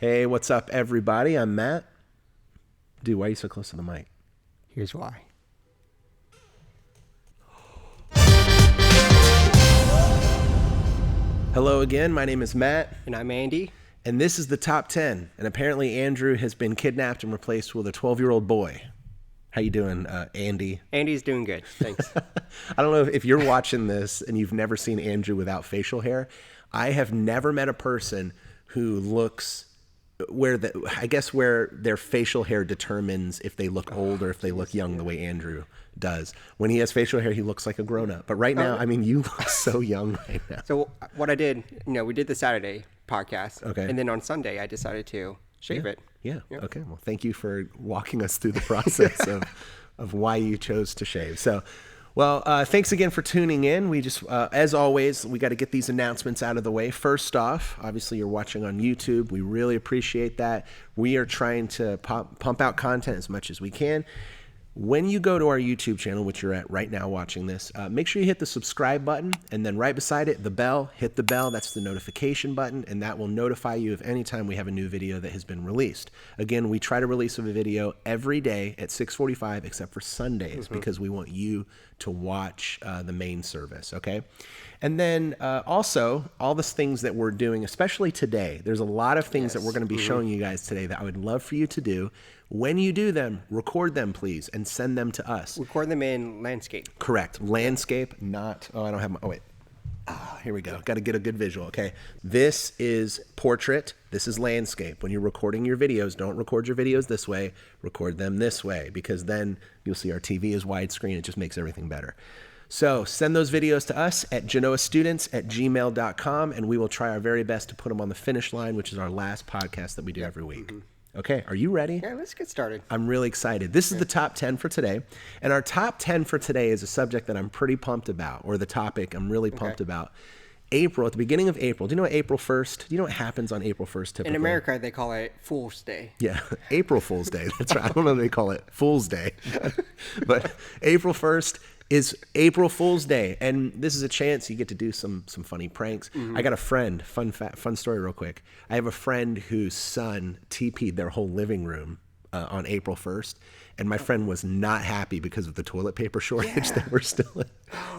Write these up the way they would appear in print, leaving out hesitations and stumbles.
Hey, what's up, everybody? I'm Matt. Dude, why are you so close to the mic? Here's why. Hello again. My name is Matt, And I'm Andy. and this is the top 10. And apparently, Andrew has been kidnapped and replaced with a 12-year-old boy. How you doing, Andy? Andy's doing good. Thanks. I don't know if you're watching this and you've never seen Andrew without facial hair. I have never met a person who looks where their facial hair determines if they look old or if they look young, the way Andrew does. When he has facial hair, he looks like a grown-up. But right now, I mean, you look so young right now. So what I did, we did the Saturday podcast. Okay. And then on Sunday, I decided to shave it. Yeah. Okay. Well, thank you for walking us through the process of why you chose to shave. So, thanks again for tuning in. We just, as always, we got to get these announcements out of the way. First off, obviously you're watching on YouTube. We really appreciate that. We are trying to pump out content as much as we can. When you go to our YouTube channel, which you're at right now watching this, make sure you hit the subscribe button, and then right beside it, the bell. Hit the bell. That's the notification button, and that will notify you of any time we have a new video that has been released. Again, we try to release a video every day at 6:45, except for Sundays, because we want you to watch the main service, okay? And then also, all the things that we're doing, especially today, there's a lot of things that we're going to be showing you guys today that I would love for you to do. When you do them, record them, please, and send them to us. Record them in landscape. Correct. Landscape, not... Oh, I don't have my... Oh, wait. Here we go. Got to get a good visual, okay? This is portrait. This is landscape. When you're recording your videos, don't record your videos this way. Record them this way, because then you'll see our TV is widescreen. It just makes everything better. So send those videos to us at genoastudents@gmail.com, and we will try our very best to put them on the finish line, which is our last podcast that we do every week. Okay, are you ready? Yeah, let's get started. I'm really excited. This is the top 10 for today. And our top 10 for today is a subject that I'm pretty pumped about, or the topic I'm really pumped about. April, at the beginning of April. Do you know what April 1st? Do you know what happens on April 1st typically? In America, they call it Fool's Day. Yeah, April Fool's Day. That's right. I don't know if they call it Fool's Day. But April 1st is April Fool's Day, and this is a chance you get to do some funny pranks. I got a friend, fun story real quick. I have a friend whose son TP'd their whole living room on April 1st, and my friend was not happy because of the toilet paper shortage that we're still in.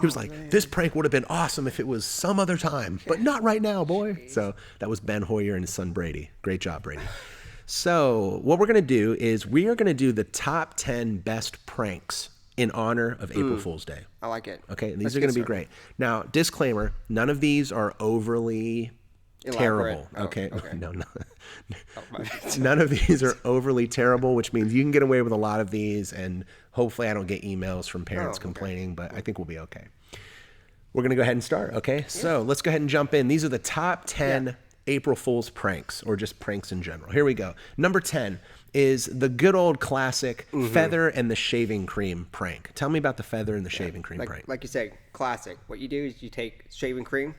He was like, this prank would have been awesome if it was some other time, but not right now, boy. So that was Ben Hoyer and his son Brady. Great job, Brady. So what we're going to do is we are going to do the top 10 best pranks in honor of April Fool's Day. I like it. Okay, and these are going to be great. Now, disclaimer, none of these are overly terrible. Okay. No. None of these are overly terrible, which means you can get away with a lot of these, and hopefully I don't get emails from parents complaining, but I think we'll be okay. We're going to go ahead and start, okay? Yeah. So let's go ahead and jump in. These are the top 10 April Fool's pranks, or just pranks in general. Here we go. Number 10 is the good old classic feather and the shaving cream prank. Tell me about the feather and the shaving cream prank. Like you said, classic. What you do is you take shaving cream.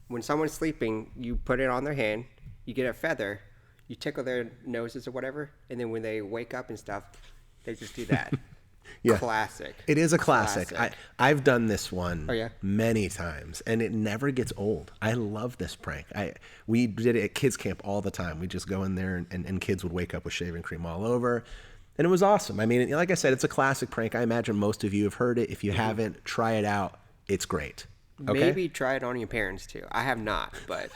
When someone's sleeping, you put it on their hand. You get a feather. You tickle their noses or whatever. And then when they wake up and stuff, they just do that. Yeah. Classic. It is a classic. I've done this one many times, and it never gets old. I love this prank. We did it at kids camp all the time. We just go in there, and kids would wake up with shaving cream all over, and it was awesome. I mean, like I said, it's a classic prank. I imagine most of you have heard it. If you haven't, try it out. It's great. Okay? Maybe try it on your parents too. I have not, but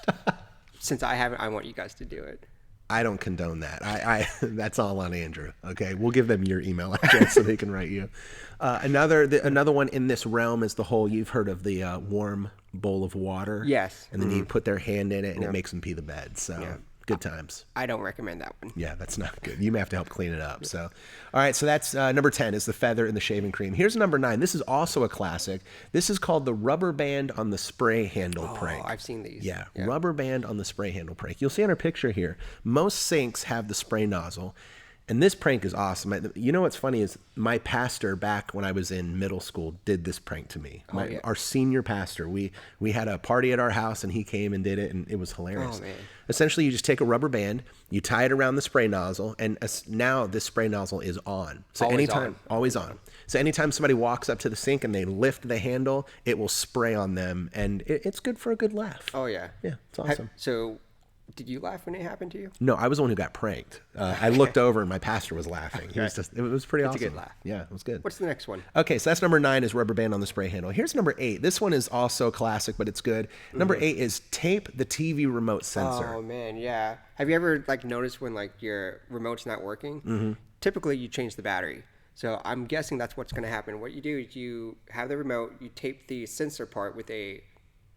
since I haven't, I want you guys to do it. I don't condone that. That's all on Andrew. Okay, we'll give them your email address so they can write you. Another one in this realm is the whole. You've heard of the warm bowl of water. Yes. And then you put their hand in it, and it makes them pee the bed. So good times. I don't recommend that one. Yeah, that's not good. You may have to help clean it up. So, all right. So that's number 10 is the feather and the shaving cream. Here's number 9. This is also a classic. This is called the rubber band on the spray handle prank. I've seen these. Yeah, rubber band on the spray handle prank. You'll see on our picture here, most sinks have the spray nozzle. And this prank is awesome. You know what's funny is my pastor back when I was in middle school did this prank to me. Our senior pastor, we had a party at our house and he came and did it, and it was hilarious. Essentially, you just take a rubber band, you tie it around the spray nozzle, and now this spray nozzle is on. So always on. So anytime somebody walks up to the sink and they lift the handle, it will spray on them, and it's good for a good laugh. Oh yeah, yeah, it's awesome. So Did you laugh when it happened to you? No, I was the one who got pranked. I looked over and my pastor was laughing. He was just, it was pretty That's awesome. a good laugh. Yeah, it was good. What's the next one? Okay, so that's number 9 is rubber band on the spray handle. Here's number 8. This one is also a classic, but it's good. Number 8 is tape the TV remote sensor. Oh man, yeah. Have you ever like noticed when like your remote's not working? Typically, you change the battery. So I'm guessing that's what's going to happen. What you do is you have the remote, you tape the sensor part with a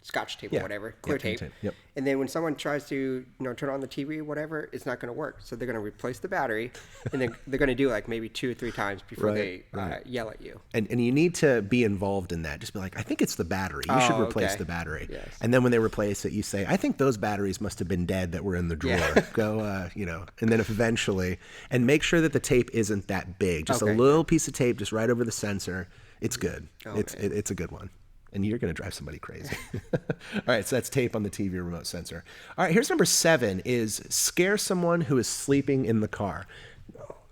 Scotch tape or whatever, clear tape. Yep. And then when someone tries to turn on the TV or whatever, it's not going to work. So they're going to replace the battery, and then they're going to do like maybe 2 or 3 times before they yell at you. And you need to be involved in that. Just be like, I think it's the battery. You should replace the battery. Yes. And then when they replace it, you say, I think those batteries must have been dead that were in the drawer. Go, and then eventually, and make sure that the tape isn't that big. Just a little piece of tape just right over the sensor. It's good. It's a good one. And you're going to drive somebody crazy. All right, so that's tape on the TV remote sensor. All right, here's number 7 is scare someone who is sleeping in the car.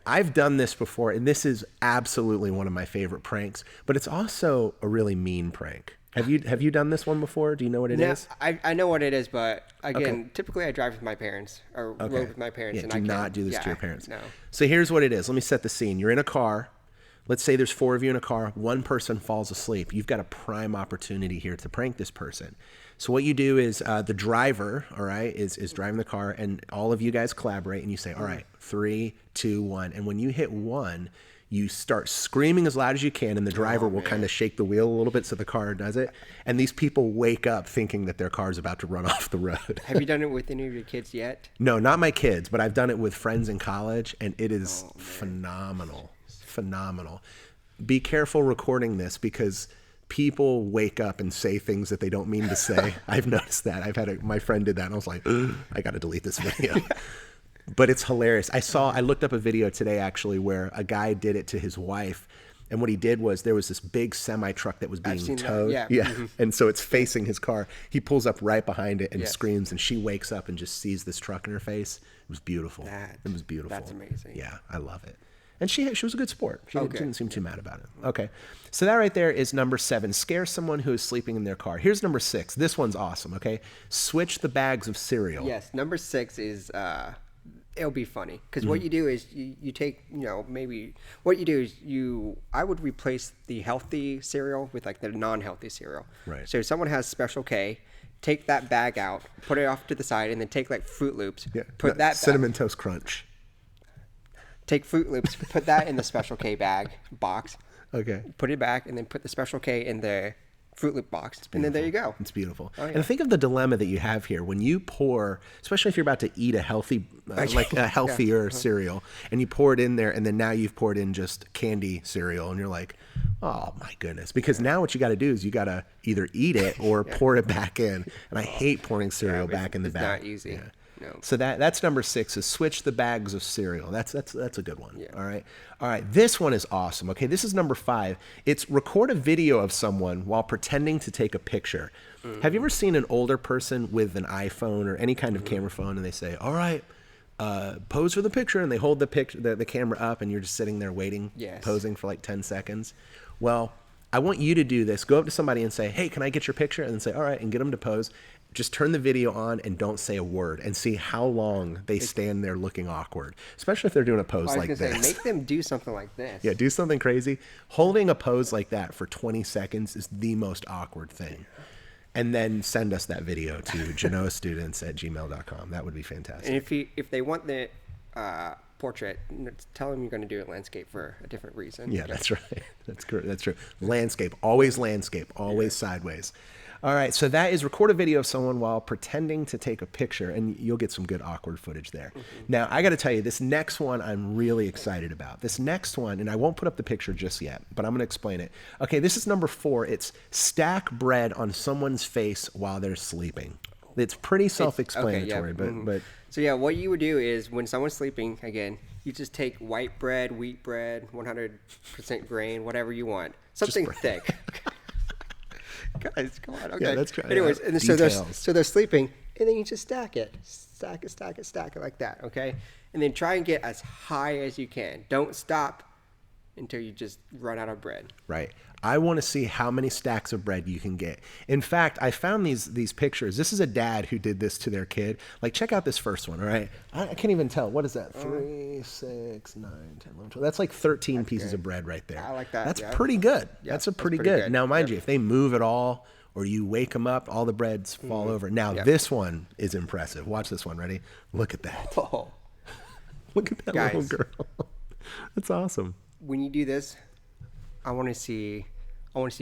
I've done this before, and this is absolutely one of my favorite pranks, but it's also a really mean prank. Have you done this one before? Do you know what it is? I know what it is, but again, typically I drive with my parents or rode with my parents. Yeah, And do I not do this to your parents. No. So here's what it is. Let me set the scene. You're in a car. Let's say there's 4 of you in a car. One person falls asleep. You've got a prime opportunity here to prank this person. So what you do is the driver, all right, is driving the car, and all of you guys collaborate, and you say, all right, 3, 2, 1. And when you hit 1, you start screaming as loud as you can, and the driver will kind of shake the wheel a little bit so the car does it. And these people wake up thinking that their car is about to run off the road. Have you done it with any of your kids yet? No, not my kids, but I've done it with friends in college, and it is phenomenal. Phenomenal. Be careful recording this because people wake up and say things that they don't mean to say. I've noticed that. My friend did that, and I was like, I got to delete this video. But it's hilarious. I looked up a video today actually where a guy did it to his wife, and what he did was there was this big semi truck that was being towed. That. Yeah. And so it's facing his car. He pulls up right behind it and screams, and she wakes up and just sees this truck in her face. It was beautiful. It was beautiful. That's amazing. Yeah, I love it. And she was a good sport. She didn't seem too mad about it. Okay. So that right there is number 7. Scare someone who is sleeping in their car. Here's number 6. This one's awesome, okay? Switch the bags of cereal. Yes. Number 6 is, it'll be funny. Because what you do is you take, maybe, what you do is I would replace the healthy cereal with like the non-healthy cereal. Right. So if someone has Special K, take that bag out, put it off to the side, and then take like Fruit Loops. Yeah. Put that Cinnamon Toast Crunch. Take Fruit Loops, put that in the Special K box. Okay. Put it back, and then put the Special K in the Fruit Loop box, and then there you go. It's beautiful. Oh, yeah. And think of the dilemma that you have here when you pour, especially if you're about to eat a healthy, like a healthier cereal, and you pour it in there, and then now you've poured in just candy cereal, and you're like, oh my goodness. Because now what you got to do is you got to either eat it or pour it back in. And I hate pouring cereal back in the bag. It's not easy. Yeah. No. So that's number 6 is switch the bags of cereal. That's a good one. Yeah. All right. This one is awesome. Okay. This is number 5. It's record a video of someone while pretending to take a picture. Have you ever seen an older person with an iPhone or any kind of camera phone, and they say, all right, pose for the picture, and they hold the camera up, and you're just sitting there waiting, posing for like 10 seconds. Well, I want you to do this. Go up to somebody and say, hey, can I get your picture? And then say, all right, and get them to pose. Just turn the video on and don't say a word, and see how long they stand there looking awkward, especially if they're doing a pose like this. Make them do something like this. Yeah, do something crazy. Holding a pose like that for 20 seconds is the most awkward thing. And then send us that video to genoastudents@gmail.com. That would be fantastic. And if they want the portrait, tell them you're going to do it landscape for a different reason. Yeah, that's right. That's true. Landscape, always sideways. All right, so that is record a video of someone while pretending to take a picture, and you'll get some good awkward footage there. Now, I got to tell you, this next one I'm really excited about. This next one, and I won't put up the picture just yet, but I'm going to explain it. Okay, this is number 4. It's stack bread on someone's face while they're sleeping. It's pretty self-explanatory, but so yeah, what you would do is when someone's sleeping, again, you just take white bread, wheat bread, 100% grain, whatever you want, something thick. Guys, come on. Okay. Yeah, that's great. Anyways, Yeah. and so they're sleeping, and then you just stack it like that. Okay, and then try and get as high as you can. Don't stop until you just run out of bread. Right. I want to see how many stacks of bread you can get. In fact, I found these pictures. This is a dad who did this to their kid. Like, check out this first one, all right? I can't even tell. What is that? 3, 6, 9, 10, 11, 12. That's like 13 pieces of bread right there. I like that. That's yeah. pretty good. Yeah, that's a that's pretty pretty good. good. Now, mind you, if they move at all or you wake them up, all the breads fall over. Now, this one is impressive. Watch this one. Ready? Look at that. Oh. Look at that Guys. little girl. That's awesome. When you do this, I want to see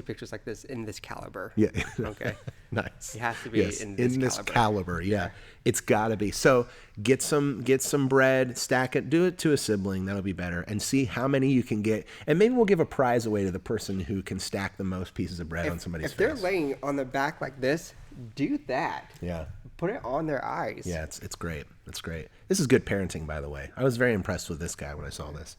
pictures like this in this caliber. Yeah. Okay. Nice. It has to be in this caliber. Yeah. It's got to be. So get some bread, stack it, do it to a sibling. That'll be better. And see how many you can get. And maybe we'll give a prize away to the person who can stack the most pieces of bread on somebody's If face. they're laying on their back like this, do that. Yeah. Put it on their eyes. Yeah, it's great. It's great. This is good parenting, by the way. I was very impressed with this guy when I saw this.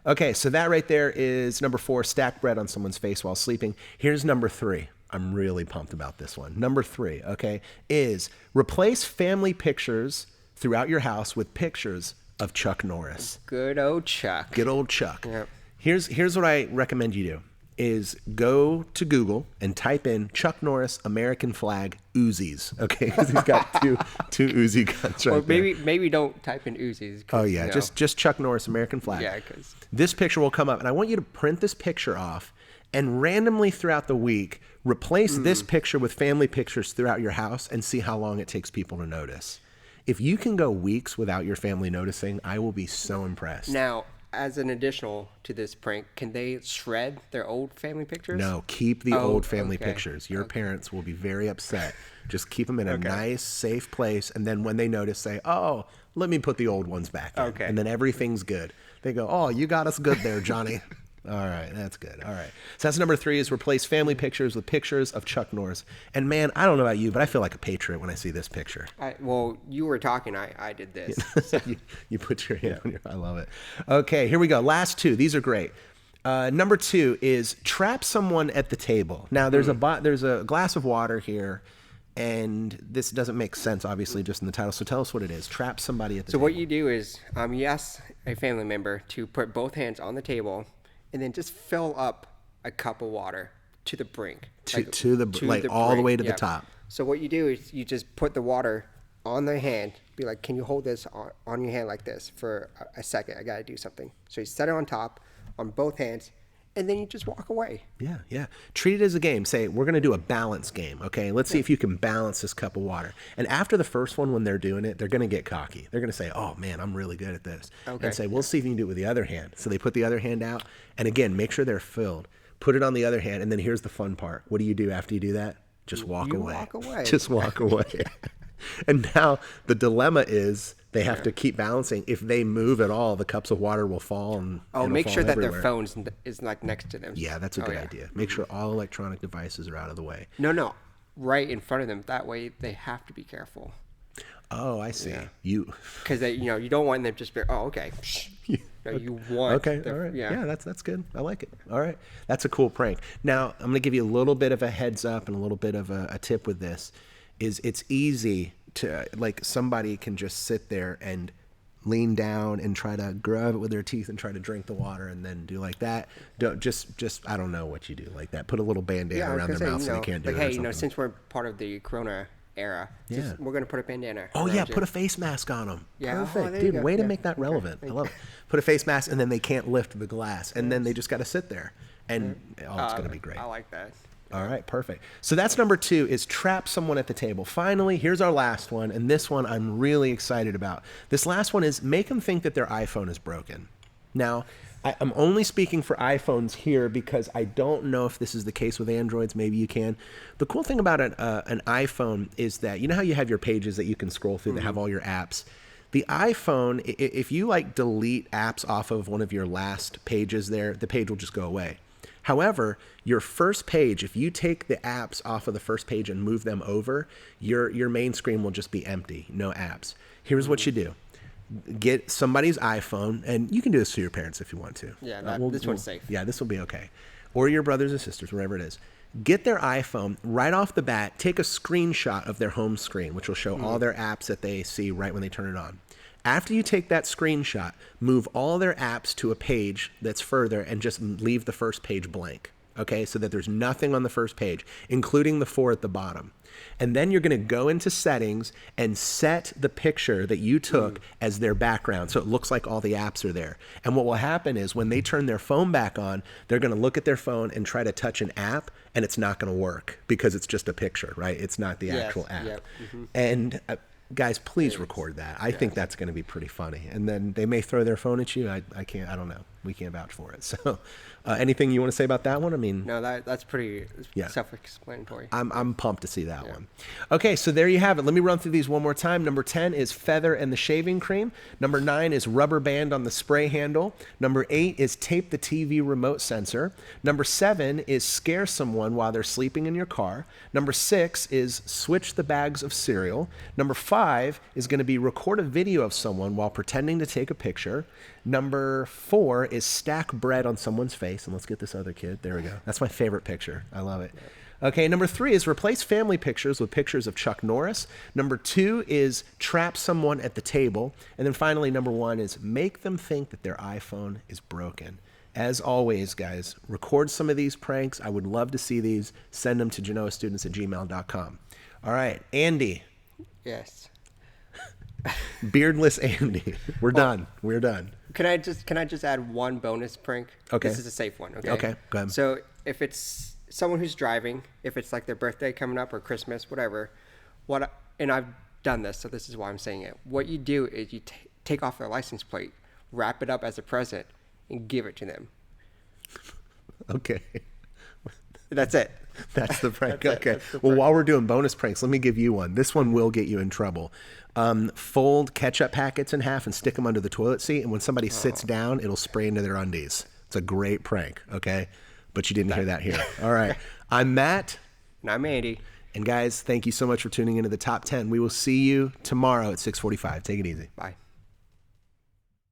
Okay, so that right there is number 4, stack bread on someone's face while sleeping. Here's number 3. I'm really pumped about this one. Number 3, okay, is replace family pictures throughout your house with pictures of Chuck Norris. Good old Chuck. Good old Chuck. Yep. Here's what I recommend you do. Is go to Google and type in Chuck Norris American flag Uzis, okay? Because he's got two Uzi guns right Or there. maybe don't type in Uzis. Oh yeah, just Chuck Norris American flag. Yeah, because This picture will come up, and I want you to print this picture off and randomly throughout the week replace this picture with family pictures throughout your house and see how long it takes people to notice. If you can go weeks without your family noticing, I will be so impressed. now, as an additional to this prank, can they shred their old family pictures? No, keep the Oh, old family okay. pictures. Your parents will be very upset. Just keep them in a nice, safe place. And then when they notice, say, oh, let me put the old ones back in. Okay. And then everything's good. They go, oh, you got us good there, Johnny. All right, that's good. All right. So that's number 3 is replace family pictures with pictures of Chuck Norris. And man, I don't know about you, but I feel like a patriot when I see this picture. Well, you were talking. I did this. you put your hand on your, I love it. Okay, here we go. Last 2. These are great. Number 2 is trap someone at the table. Now there's a glass of water here, and this doesn't make sense, obviously, just in the title. So tell us what it is. Trap somebody at the So table. what you do is you ask a family member to put both hands on the table, and then just fill up a cup of water to the brink. To the all the way to the top. So what you do is you just put the water on their hand. Be like, can you hold this on your hand like this for a second? I got to do something. So you set it on top on both hands, and then you just walk away. Yeah. Treat it as a game. Say, we're going to do a balance game, okay? Let's see if you can balance this cup of water. And after the first one, when they're doing it, they're going to get cocky. They're going to say, oh, man, I'm really good at this. Okay. And say, we'll see if you can do it with the other hand. So they put the other hand out. And again, make sure they're filled. Put it on the other hand. And then here's the fun part. What do you do after you do that? Just walk away. Walk away. Just walk away. And now the dilemma is they have to keep balancing. If they move at all, the cups of water will fall. And it'll Make fall sure that everywhere. their phone is like next to them. Yeah, that's a good idea. Make sure all electronic devices are out of the way. No, right in front of them. That way they have to be careful. Oh, I see. Yeah. You Because you don't want them to just be, oh, okay. No, you want. okay? the- All right. Yeah. Yeah, that's good. I like it. All right, that's a cool prank. Now I'm gonna give you a little bit of a heads up and a little bit of a tip with this. Is it's easy to like somebody can just sit there and lean down and try to grab it with their teeth and try to drink the water and then do like that. Don't just I don't know what you do like that. Put a little band-aid Yeah, I was around gonna their say, mouth so they can't do like, it. Or hey, something. since we're part of the Corona era, Yeah. we're gonna put a bandana. Oh around yeah, you. put a face mask on them. Yeah, oh, Perfect, there you dude. go. Way to Yeah. make that relevant. I love it. Put a face mask, and then they can't lift the glass, and then they just got to sit there, and it's gonna be great. I like that. All right, perfect. So that's number 2 is trap someone at the table. Finally, here's our last one, and this one I'm really excited about. This last one is make them think that their iPhone is broken. Now, I'm only speaking for iPhones here because I don't know if this is the case with Androids. Maybe you can. The cool thing about an iPhone is that you know how you have your pages that you can scroll through that have all your apps. The iPhone, if you like delete apps off of one of your last pages there, the page will just go away. However, your first page, if you take the apps off of the first page and move them over, your main screen will just be empty, no apps. Here's what you do. Get somebody's iPhone, and you can do this to your parents if you want to. Yeah, this one's safe. Yeah, this will be okay. Or your brothers and sisters, wherever it is. Get their iPhone right off the bat, take a screenshot of their home screen, which will show all their apps that they see right when they turn it on. After you take that screenshot, move all their apps to a page that's further and just leave the first page blank. Okay, so that there's nothing on the first page, including the 4 at the bottom. And then you're going to go into settings and set the picture that you took as their background, so it looks like all the apps are there. And what will happen is when they turn their phone back on, they're going to look at their phone and try to touch an app, and it's not going to work because it's just a picture, right? It's not the actual app. Yep. And guys, please record that. I think that's going to be pretty funny. And then they may throw their phone at you. I don't know. We can't vouch for it. So anything you want to say about that one? I mean, No, that's pretty self-explanatory. I'm pumped to see that one. Okay, so there you have it. Let me run through these one more time. Number 10 is feather and the shaving cream. Number 9 is rubber band on the spray handle. Number 8 is tape the TV remote sensor. Number 7 is scare someone while they're sleeping in your car. Number 6 is switch the bags of cereal. Number 5 is going to be record a video of someone while pretending to take a picture. Number 4 is stack bread on someone's face. And let's get this other kid. There we go. That's my favorite picture. I love it. Okay, number 3 is replace family pictures with pictures of Chuck Norris. Number 2 is trap someone at the table. And then finally, number 1 is make them think that their iPhone is broken. As always, guys, record some of these pranks. I would love to see these. Send them to genoastudents@gmail.com. All right, Andy. Yes. Beardless Andy. We're done. We're done. Can I just add one bonus prank? Okay. This is a safe one. Okay. Okay, go ahead. So if it's someone who's driving, if it's like their birthday coming up or Christmas, whatever, and I've done this, so this is why I'm saying it. What you do is you take off their license plate, wrap it up as a present, and give it to them. Okay. That's it. That's the prank. That's it. Okay. That's the Well, prank. while we're doing bonus pranks, let me give you one. This one will get you in trouble. Fold ketchup packets in half and stick them under the toilet seat. And when somebody sits down, it'll spray into their undies. It's a great prank. Okay. But you didn't hear that here. All right. I'm Matt. And I'm Andy. And guys, thank you so much for tuning into the Top 10. We will see you tomorrow at 6:45. Take it easy. Bye.